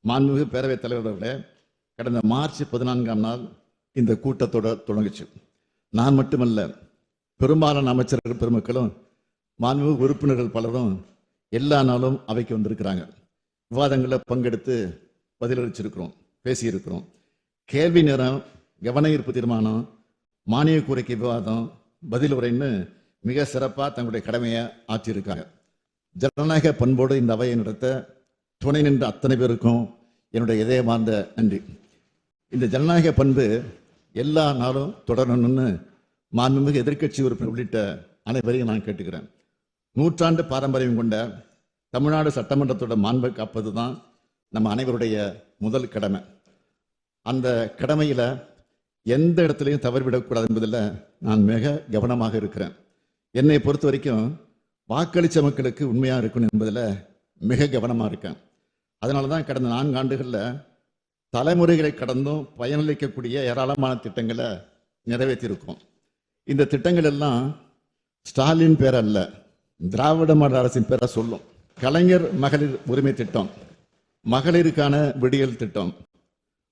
மாண்புமிகு பேரவைத் தலைவர்களே, கடந்த மார்ச் 14ஆம் நாள் இந்த கூட்டத்தொடர் தொடங்குச்சு. நான் மட்டுமல்ல, பெரும்பாலான அமைச்சர்கள் பெருமக்களும் மாண்புமிகு உறுப்பினர்கள் பலரும் எல்லா நாளும் அவைக்கு வந்திருக்கிறாங்க. விவாதங்களில் பங்கெடுத்து பதிலளிச்சிருக்கிறோம், பேசியிருக்கிறோம். கேள்வி நேரம், கவன ஈர்ப்பு தீர்மானம், மானிய கோரிக்கை விவாதம், பதில் உரைன்னு மிக சிறப்பாக தங்களுடைய கடமையை ஆற்றியிருக்காங்க. ஜனநாயக பண்போடு இந்த அவையை நடத்த துணை நின்ற அத்தனை பேருக்கும் என்னுடைய இதயமார்ந்த நன்றி. இந்த ஜனநாயக பண்பு எல்லா நாளும் தொடரணும்னு மாண்புமிகு எதிர்க்கட்சி உறுப்பினர் உள்ளிட்ட அனைவரையும் நான் கேட்டுக்கிறேன். நூற்றாண்டு பாரம்பரியம் கொண்ட தமிழ்நாடு சட்டமன்றத்தோட மாண்பை காப்பது தான் நம்ம அனைவருடைய முதல் கடமை. அந்த கடமையில் எந்த இடத்துலையும் தவறிவிடக்கூடாது என்பதில் நான் மிக கவனமாக இருக்கிறேன். என்னை பொறுத்த வரைக்கும் வாக்களித்த மக்களுக்கு உண்மையாக இருக்கணும் என்பதில் மிக கவனமாக இருக்கேன். அதனால தான் கடந்த 4 ஆண்டுகளில் தலைமுறைகளை கடந்தும் பயனளிக்கக்கூடிய ஏராளமான திட்டங்களை நிறைவேற்றியிருக்கோம். இந்த திட்டங்கள் எல்லாம் ஸ்டாலின் பேர் அல்ல, திராவிட மாடல் அரசின் பேரை சொல்லும். கலைஞர் மகளிர் உரிமை திட்டம், மகளிருக்கான விடியல் திட்டம்,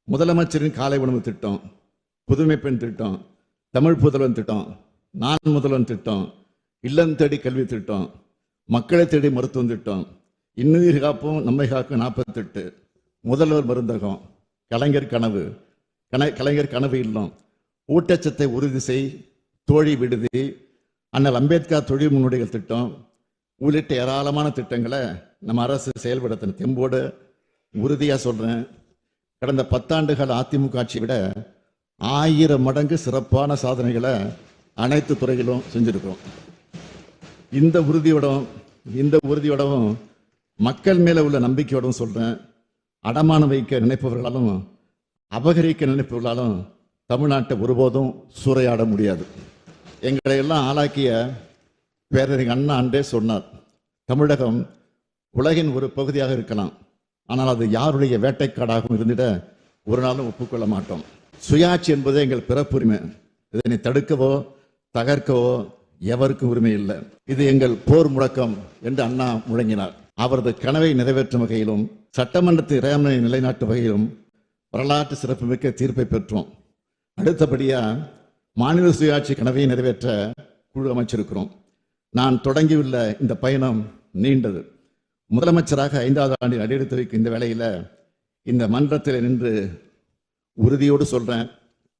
முதலமைச்சரின் காலை உணவு திட்டம், புதுமை பெண் திட்டம், தமிழ் புதல்வன் திட்டம், நான் முதல்வன் திட்டம், இல்லம் தேடி கல்வி திட்டம், மக்களை தேடி மருத்துவம் திட்டம், இன்னுயிர் காப்போம் நம்மை காக்கும் 48, முதல்வர் மருந்தகம், கலைஞர் கனவு, கலைஞர் கனவு இல்லம், ஊட்டச்சத்தை உறுதி செய், தோழி விடுதி, அண்ணல் அம்பேத்கர் தொழில் முன்னோடிகள் திட்டம் உள்ளிட்ட ஏராளமான திட்டங்களை நம்ம அரசு செயல்படுத்தின தெம்போடு உறுதியாக சொல்கிறேன். கடந்த 10 ஆண்டுகள் அதிமுக ஆட்சியை விட 1000 மடங்கு சிறப்பான சாதனைகளை அனைத்து துறைகளும் செஞ்சிருக்கிறோம். இந்த உறுதியோடவும் மக்கள் மேலே உள்ள நம்பிக்கையோடவும் சொல்கிறேன். அடமானம் வைக்க நினைப்பவர்களாலும் அபகரிக்க நினைப்பவர்களாலும் தமிழ்நாட்டை ஒருபோதும் சூறையாட முடியாது. எங்களை எல்லாம் ஆளாக்கிய பேரறிஞர் அண்ணா அன்றே சொன்னார், தமிழகம் உலகின் ஒரு பகுதியாக இருக்கலாம், ஆனால் அது யாருடைய வேட்டைக்காடாகவும் இருந்திட ஒரு நாளும் ஒப்புக்கொள்ள மாட்டோம். சுயாட்சி என்பது எங்கள் பிறப்புரிமை. இதனை தடுக்கவோ தகர்க்கவோ எவருக்கும் உரிமை இல்லை. இது எங்கள் போர் முழக்கம் என்று அண்ணா முழங்கினார். அவரது கனவை நிறைவேற்றும் வகையிலும் சட்டமன்றத்தின் இறையாண்மை நிலைநாட்டும் வகையிலும் வரலாற்று சிறப்புமிக்க தீர்ப்பை பெற்றோம். அடுத்தபடியா மாநில சுயாட்சி கனவை நிறைவேற்ற குழு அமைச்சிருக்கிறோம். நான் தொடங்கியுள்ள இந்த பயணம் நீண்டது. முதலமைச்சராக 5வது ஆண்டில் அடியெடுத்து வைக்கும் இந்த வேளையில் இந்த மன்றத்தில் நின்று உறுதியோடு சொல்றேன்,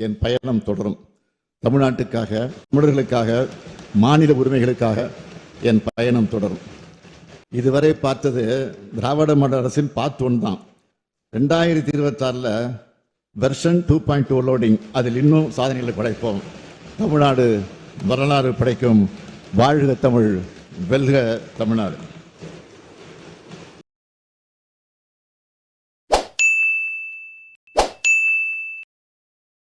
என் பயணம் தொடரும். தமிழ்நாட்டுக்காக, தமிழர்களுக்காக, மாநில உரிமைகளுக்காக என் பயணம் தொடரும். இதுவரை பார்த்தது திராவிட மாடல் அரசின் பார்ட் 1 தான். 2026 வெர்ஷன் 2.2 லோடிங், அதில் இன்னும் சாதனைகளை படைப்போம். தமிழ்நாடு வரலாறு படைக்கும். வாழ்க தமிழ், வெல்க தமிழ்நாடு.